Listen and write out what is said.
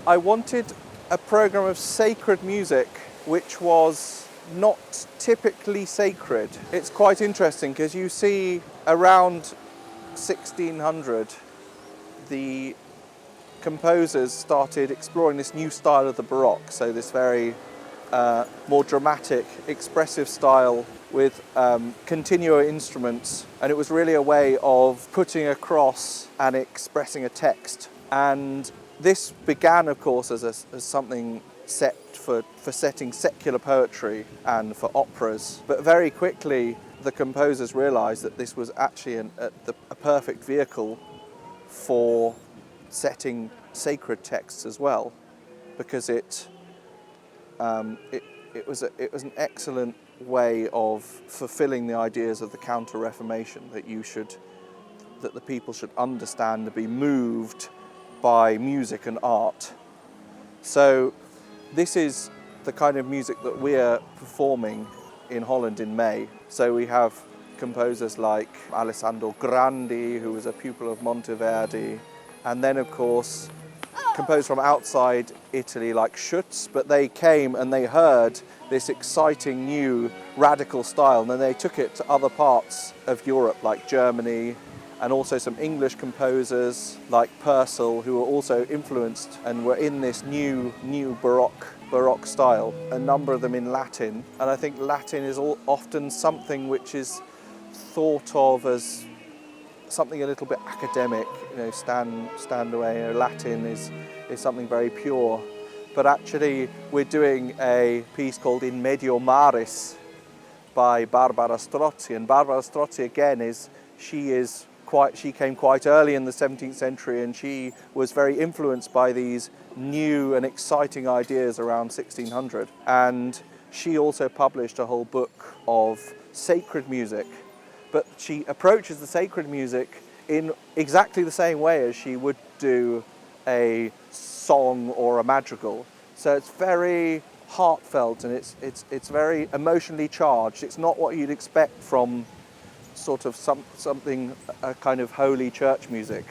I wanted a program of sacred music which was not typically sacred. It's quite interesting because you see around 1600 the composers started exploring this new style of the baroque, so this very more dramatic, expressive style with continuo instruments, and it was really a way of putting across and expressing a text. And this began, of course, as something set for setting secular poetry and for operas, but very quickly the composers realised that this was actually a perfect vehicle for setting sacred texts as well, because it was an excellent way of fulfilling the ideas of the Counter-Reformation, that the people should understand and be moved by music and art. So this is the kind of music that we're performing in Holland in May. So we have composers like Alessandro Grandi, who was a pupil of Monteverdi, and then of course composed from outside Italy like Schütz, but they came and they heard this exciting new radical style, and then they took it to other parts of Europe like Germany, and also some English composers like Purcell, who were also influenced and were in this new Baroque style, a number of them in Latin. And I think Latin is often something which is thought of as something a little bit academic, stand away. Latin is something very pure. But actually we're doing a piece called In Medio Maris by Barbara Strozzi, and Barbara Strozzi again she came quite early in the 17th century, and she was very influenced by these new and exciting ideas around 1600. And she also published a whole book of sacred music, but she approaches the sacred music in exactly the same way as she would do a song or a madrigal. So it's very heartfelt, and it's very emotionally charged. It's not what you'd expect from sort of something, a kind of holy church music.